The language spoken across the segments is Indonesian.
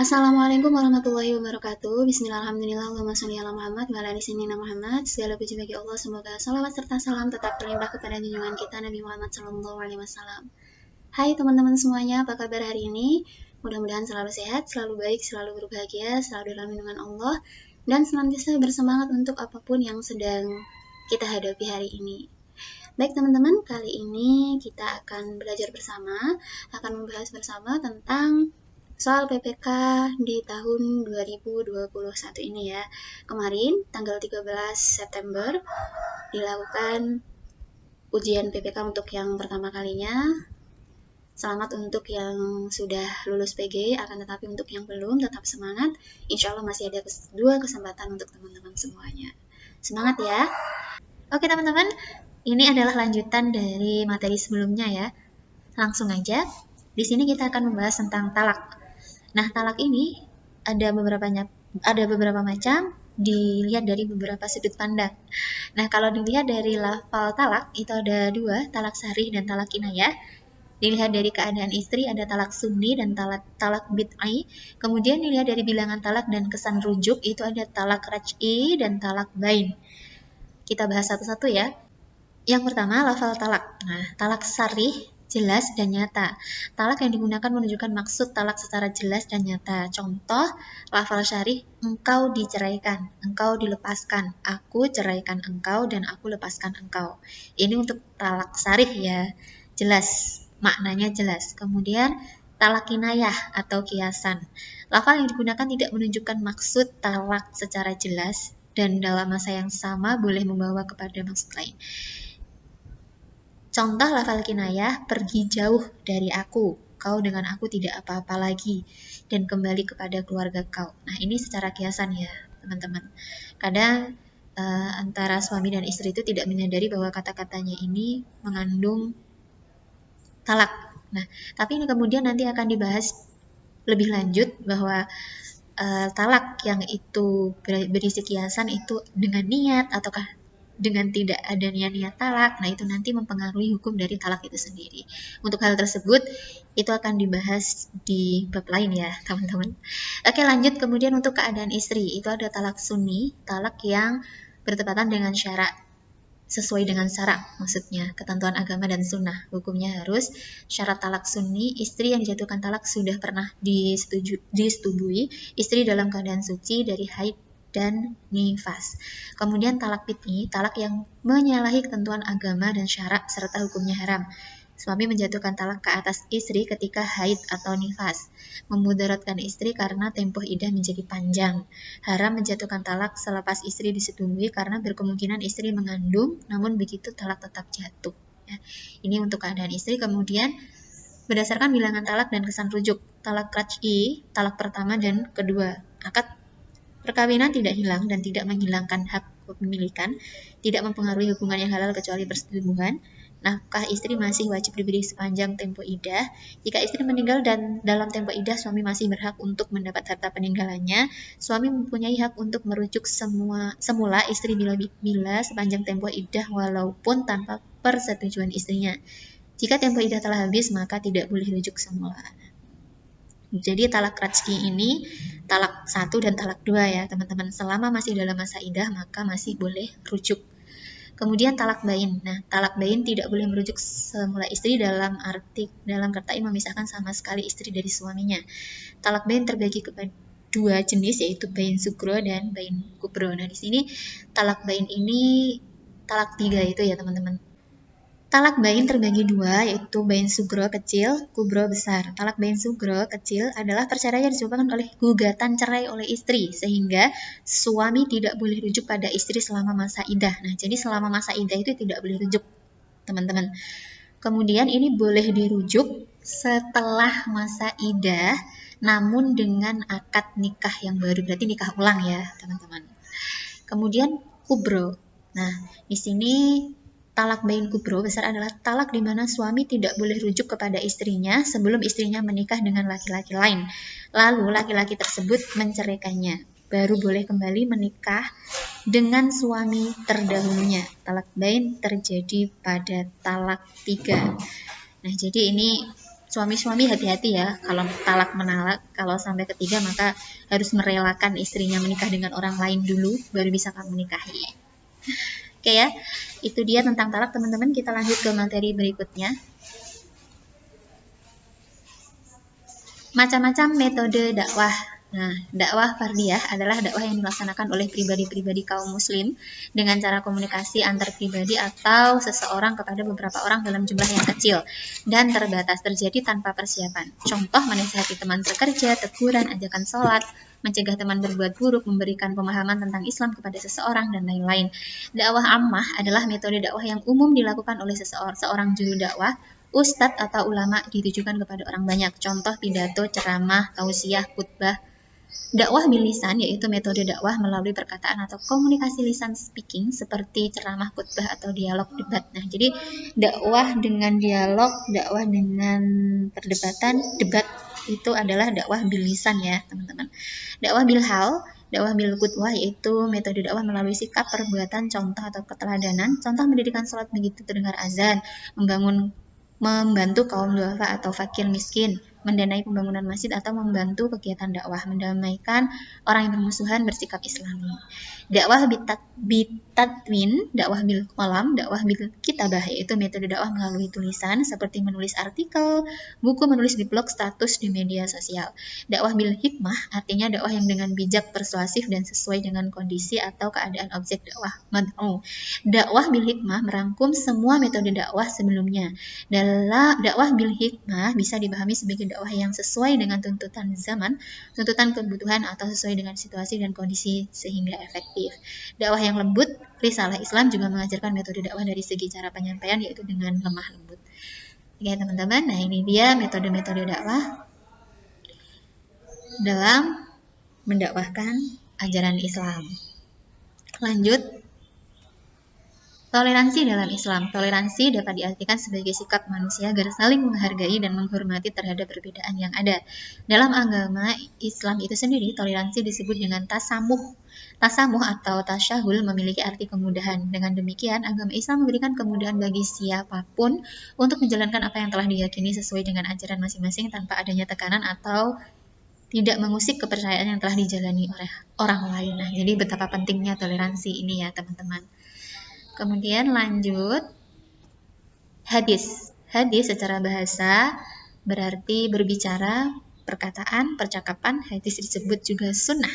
Assalamualaikum warahmatullahi wabarakatuh. Bismillahirrahmanirrahim. Allahumma sholli ala Muhammad wa ala ali sayyidina Muhammad. Segala puji bagi Allah, semoga salawat serta salam tetap terlimpah kepada junjungan kita Nabi Muhammad sallallahu alaihi wasallam. Hai teman-teman semuanya, apa kabar hari ini? Mudah-mudahan selalu sehat, selalu baik, selalu berbahagia, selalu dalam lindungan Allah, dan senantiasa bersemangat untuk apapun yang sedang kita hadapi hari ini. Baik teman-teman, kali ini kita akan belajar bersama, akan membahas bersama tentang soal PPK di tahun 2021 ini ya. Kemarin tanggal 13 September dilakukan ujian PPK untuk yang pertama kalinya. Selamat untuk yang sudah lulus PG, akan tetapi untuk yang belum tetap semangat. Insya Allah masih ada dua kesempatan untuk teman-teman semuanya. Semangat ya. Oke teman-teman, ini adalah lanjutan dari materi sebelumnya ya. Langsung aja. Di sini kita akan membahas tentang talak. Nah, talak ini ada beberapa macam, dilihat dari beberapa sudut pandang. Nah, kalau dilihat dari lafal talak, itu ada dua, talak sarih dan talak kinayah. Dilihat dari keadaan istri, ada talak sunni dan talak bid'i. Kemudian dilihat dari bilangan talak dan kesan rujuk, itu ada talak raj'i dan talak bain. Kita bahas satu-satu ya. Yang pertama, lafal talak. Nah, talak sarih jelas dan nyata. Talak yang digunakan menunjukkan maksud talak secara jelas dan nyata. Contoh, lafal syarih, engkau diceraikan, engkau dilepaskan, aku ceraikan engkau, dan aku lepaskan engkau. Ini untuk talak sarih ya, jelas, maknanya jelas. Kemudian, talak kinayah atau kiasan. Lafal yang digunakan tidak menunjukkan maksud talak secara jelas, dan dalam masa yang sama boleh membawa kepada maksud lain. Contoh lafal kinayah, pergi jauh dari aku, kau dengan aku tidak apa-apa lagi, dan kembali kepada keluarga kau. Nah, ini secara kiasan ya, teman-teman. Kadang antara suami dan istri itu tidak menyadari bahwa kata-katanya ini mengandung talak. Nah, tapi ini kemudian nanti akan dibahas lebih lanjut bahwa talak yang itu berisi kiasan itu dengan niat ataukah dengan tidak ada niat talak, nah itu nanti mempengaruhi hukum dari talak itu sendiri. Untuk hal tersebut, itu akan dibahas di bab lain ya, teman-teman. Oke, lanjut kemudian untuk keadaan istri, itu ada talak sunni, talak yang bertepatan dengan syarak, sesuai dengan syarak, maksudnya ketentuan agama dan sunnah. Hukumnya harus syarat talak sunni, istri yang dijatuhkan talak sudah pernah disetujui, istri dalam keadaan suci dari haid dan nifas. Kemudian talak bid'i, talak yang menyalahi ketentuan agama dan syarak serta hukumnya haram. Suami menjatuhkan talak ke atas istri ketika haid atau nifas, memudaratkan istri karena tempoh iddah menjadi panjang. Haram menjatuhkan talak selepas istri disetujui karena berkemungkinan istri mengandung, namun begitu talak tetap jatuh. Ya. Ini untuk keadaan istri. Kemudian berdasarkan bilangan talak dan kesan rujuk, talak raj'i, talak pertama dan kedua, akad perkawinan tidak hilang dan tidak menghilangkan hak kepemilikan, tidak mempengaruhi hubungan yang halal kecuali persetubuhan. Nafkah istri masih wajib diberi sepanjang tempo iddah. Jika istri meninggal dan dalam tempo iddah suami masih berhak untuk mendapat harta peninggalannya, suami mempunyai hak untuk merujuk semula istri bila sepanjang tempo iddah walaupun tanpa persetujuan istrinya. Jika tempo iddah telah habis, maka tidak boleh rujuk semula. Jadi talak raj'i ini talak 1 dan talak 2 ya teman-teman. Selama masih dalam masa iddah maka masih boleh rujuk. Kemudian talak bain. Nah, talak bain tidak boleh merujuk semula istri dalam kata memisahkan sama sekali istri dari suaminya. Talak bain terbagi kepada dua jenis, yaitu bain sugro dan bain kubro. Nah, di sini talak bain ini talak 3 itu ya teman-teman. Talak bain terbagi dua, yaitu bain sugro kecil, kubro besar. Talak bain sugro kecil adalah perceraian yang disebabkan oleh gugatan cerai oleh istri, sehingga suami tidak boleh rujuk pada istri selama masa iddah. Nah, jadi selama masa iddah itu tidak boleh rujuk, teman-teman. Kemudian ini boleh dirujuk setelah masa iddah, namun dengan akad nikah yang baru, berarti nikah ulang ya, teman-teman. Kemudian kubro. Nah, di sini talak bain kubro besar adalah talak di mana suami tidak boleh rujuk kepada istrinya sebelum istrinya menikah dengan laki-laki lain. Lalu laki-laki tersebut menceraikannya, baru boleh kembali menikah dengan suami terdahulunya. Talak bain terjadi pada talak 3. Nah, jadi ini suami-suami hati-hati ya, kalau talak menalak, kalau sampai ketiga maka harus merelakan istrinya menikah dengan orang lain dulu, baru bisa kamu nikahi. Oke ya, itu dia tentang talak teman-teman. Kita lanjut ke materi berikutnya. Macam-macam metode dakwah. Nah, dakwah fardiyah adalah dakwah yang dilaksanakan oleh pribadi-pribadi kaum muslim dengan cara komunikasi antar pribadi atau seseorang kepada beberapa orang dalam jumlah yang kecil dan terbatas, terjadi tanpa persiapan. Contoh, menasihati teman bekerja, teguran, ajakan sholat, mencegah teman berbuat buruk, memberikan pemahaman tentang Islam kepada seseorang, dan lain-lain. Dakwah ammah adalah metode dakwah yang umum dilakukan oleh seorang juru dakwah, ustadz atau ulama, ditujukan kepada orang banyak. Contoh, pidato, ceramah, tausiah, khutbah. Dakwah bil lisan yaitu metode dakwah melalui perkataan atau komunikasi lisan speaking seperti ceramah, khutbah, atau dialog debat. Nah, jadi dakwah dengan dialog, dakwah dengan perdebatan, debat itu adalah dakwah bil lisan ya, teman-teman. Dakwah bil hal, dakwah bil qudwah yaitu metode dakwah melalui sikap, perbuatan, contoh atau keteladanan. Contoh, mendirikan sholat begitu terdengar azan, membantu kaum duafa atau fakir miskin, mendanai pembangunan masjid atau membantu kegiatan dakwah, mendamaikan orang yang bermusuhan, bersikap islami. Dakwah bitatwin, dakwah bil kolam, dakwah bil kitabah yaitu metode dakwah melalui tulisan seperti menulis artikel, buku, menulis di blog, status di media sosial. Dakwah bil hikmah artinya dakwah yang dengan bijak, persuasif, dan sesuai dengan kondisi atau keadaan objek dakwah mad'u. Dakwah bil hikmah merangkum semua metode dakwah sebelumnya. Dalam dakwah bil hikmah bisa dipahami sebagai dakwah yang sesuai dengan tuntutan zaman, tuntutan kebutuhan, atau sesuai dengan situasi dan kondisi sehingga efektif. Dakwah yang lembut, risalah Islam juga mengajarkan metode dakwah dari segi cara penyampaian yaitu dengan lemah lembut. Oke teman-teman, nah ini dia metode-metode dakwah dalam mendakwahkan ajaran Islam. Lanjut. Toleransi dalam Islam. Toleransi dapat diartikan sebagai sikap manusia agar saling menghargai dan menghormati terhadap perbedaan yang ada. Dalam agama Islam itu sendiri, toleransi disebut dengan tasamuh. Tasamuh atau tasyahul memiliki arti kemudahan. Dengan demikian, agama Islam memberikan kemudahan bagi siapapun untuk menjalankan apa yang telah diyakini sesuai dengan ajaran masing-masing tanpa adanya tekanan atau tidak mengusik kepercayaan yang telah dijalani oleh orang lain. Nah, jadi betapa pentingnya toleransi ini ya, teman-teman. Kemudian lanjut, hadis. Hadis secara bahasa berarti berbicara, perkataan, percakapan. Hadis disebut juga sunnah.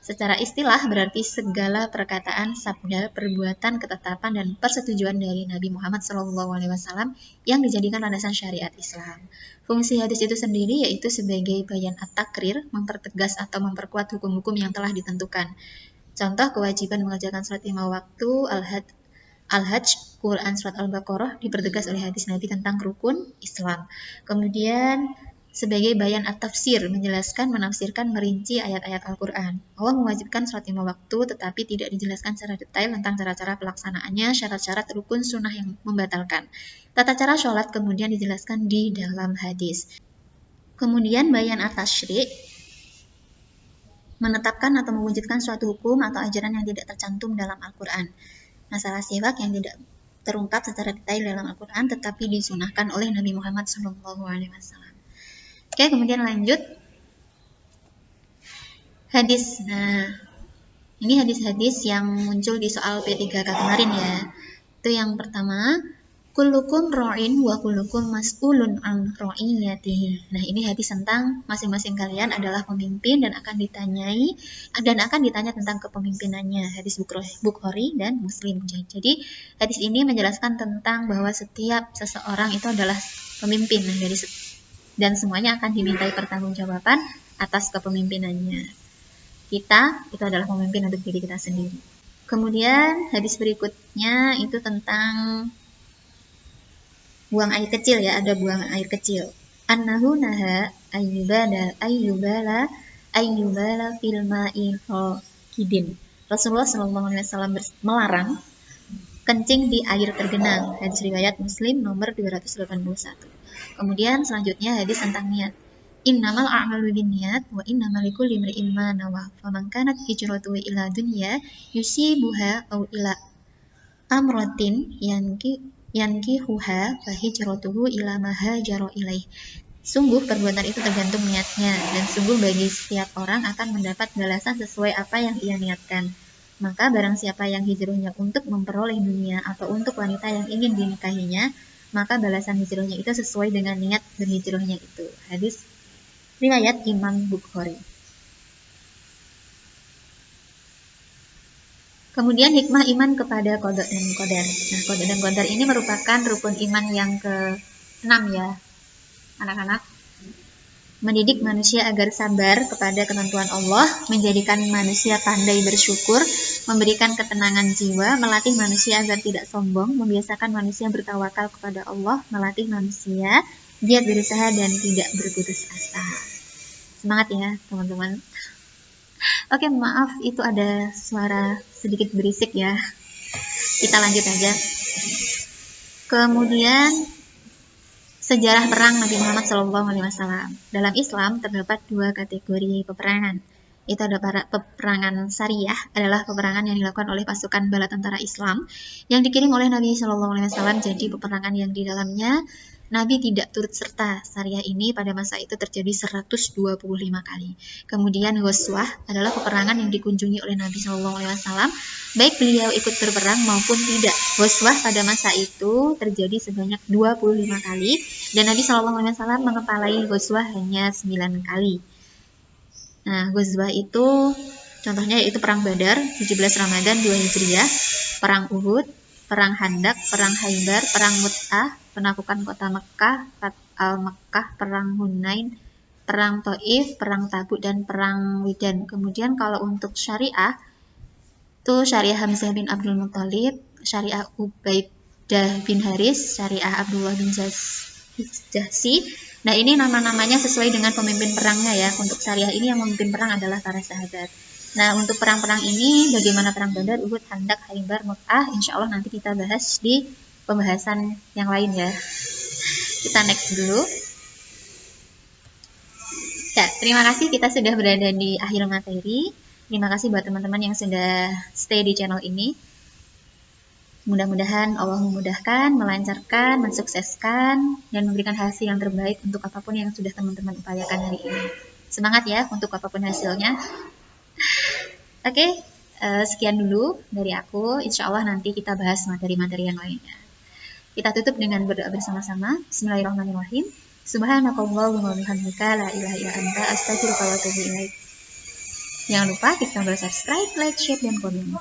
Secara istilah berarti segala perkataan, sabda, perbuatan, ketetapan, dan persetujuan dari Nabi Muhammad SAW yang dijadikan landasan syariat Islam. Fungsi hadis itu sendiri yaitu sebagai bayan at-takrir, mempertegas atau memperkuat hukum-hukum yang telah ditentukan. Contoh, kewajiban mengerjakan sholat 5 waktu, Al-Hajj, Quran Surat Al-Baqarah dipertegas oleh hadis Nabi tentang rukun Islam. Kemudian sebagai bayan at-tafsir, menjelaskan, menafsirkan, merinci ayat-ayat Al-Quran. Allah mewajibkan sholat 5 waktu, tetapi tidak dijelaskan secara detail tentang cara-cara pelaksanaannya, syarat-syarat rukun sunnah yang membatalkan. Tata cara sholat kemudian dijelaskan di dalam hadis. Kemudian bayan at-tashri' menetapkan atau mewujudkan suatu hukum atau ajaran yang tidak tercantum dalam Al-Quran. Masalah siwak yang tidak terungkap secara detail dalam Al-Quran tetapi disunahkan oleh Nabi Muhammad SAW. Oke, kemudian lanjut. Hadis. Nah, ini hadis-hadis yang muncul di soal P3K kemarin ya. Itu yang pertama, kullukum ra'in wa kullukum mas'ulun an ra'iyatihi. Nah, ini hadis tentang masing-masing kalian adalah pemimpin dan akan ditanya tentang kepemimpinannya. Hadis Bukhari dan Muslim. Jadi, hadis ini menjelaskan tentang bahwa setiap seseorang itu adalah pemimpin dan semuanya akan dimintai pertanggungjawaban atas kepemimpinannya. Kita itu adalah pemimpin untuk diri kita sendiri. Kemudian hadis berikutnya itu tentang buang air kecil ya, ada buang air kecil. Annahu naha ayyubala fil ma'i kidin. Rasulullah SAW melarang kencing di air tergenang. Hadis riwayat Muslim nomor 281. Kemudian selanjutnya hadis tentang niat. Innamal a'malu binniyat wa innamal likulli imri'in ma nawa. Faman kanat hijratuhu ila dunya yusibuha aw ila amratin yankihuha fahijratuhu ila ma hajara ilaih. Sungguh perbuatan itu tergantung niatnya, dan sungguh bagi setiap orang akan mendapat balasan sesuai apa yang ia niatkan. Maka barang siapa yang hijrahnya untuk memperoleh dunia atau untuk wanita yang ingin dinikahinya, maka balasan hijrahnya itu sesuai dengan niat berhijrahnya itu. Hadis riwayat Imam Bukhari. Kemudian hikmah iman kepada qada dan qadar. Nah, qada dan qadar ini merupakan rukun iman yang ke-6 ya, anak-anak. Mendidik manusia agar sabar kepada ketentuan Allah, menjadikan manusia pandai bersyukur, memberikan ketenangan jiwa, melatih manusia agar tidak sombong, membiasakan manusia bertawakal kepada Allah, melatih manusia giat berusaha dan tidak berputus asa. Semangat ya, teman-teman. Oke, maaf itu ada suara sedikit berisik ya. Kita lanjut aja. Kemudian sejarah perang Nabi Muhammad SAW. Dalam Islam terdapat 2 kategori peperangan. Itu ada peperangan syariah, adalah peperangan yang dilakukan oleh pasukan bala tentara Islam yang dikirim oleh Nabi SAW. Jadi peperangan yang di dalamnya Nabi tidak turut serta. Syariah ini pada masa itu terjadi 125 kali. Kemudian Ghazwah adalah peperangan yang dikunjungi oleh Nabi SAW, baik beliau ikut berperang maupun tidak. Ghazwah pada masa itu terjadi sebanyak 25 kali, dan Nabi SAW mengepalai Ghazwah hanya 9 kali. Nah, Ghazwah itu contohnya yaitu Perang Badar 17 Ramadan 2 Hijriah, Perang Uhud, Perang Handak, Perang Khaybar, Perang Mu'tah, penaklukan kota Mekah, Fath al-Makkah, Perang Hunain, Perang Taif, Perang Tabuk, dan Perang Widan. Kemudian kalau untuk syariah, itu syariah Hamzah bin Abdul Muthalib, syariah Ubaidah bin Haris, syariah Abdullah bin Jahsi. Nah, ini nama-namanya sesuai dengan pemimpin perangnya ya. Untuk syariah ini yang memimpin perang adalah para sahabat. Nah, untuk perang-perang ini, bagaimana perang Badar, Uhud, Handak, Khaybar, Mu'tah, insya Allah nanti kita bahas di pembahasan yang lain ya. Kita next dulu. Ya, terima kasih kita sudah berada di akhir materi. Terima kasih buat teman-teman yang sudah stay di channel ini. Mudah-mudahan Allah memudahkan, melancarkan, mensukseskan, dan memberikan hasil yang terbaik untuk apapun yang sudah teman-teman upayakan hari ini. Semangat ya untuk apapun hasilnya. Oke, sekian dulu dari aku. Insya Allah nanti kita bahas materi-materi yang lainnya. Kita tutup dengan berdoa bersama-sama. Bismillahirrahmanirrahim. Subhanakallahumma wa bihamdika la ilaha illa anta astaghfiruka wa atubu ilaik. Jangan lupa klik tombol subscribe, like, share, dan komen.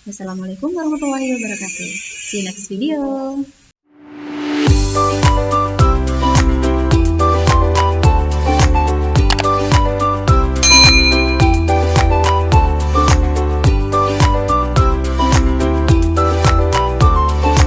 Wassalamualaikum warahmatullahi wabarakatuh. See you next video.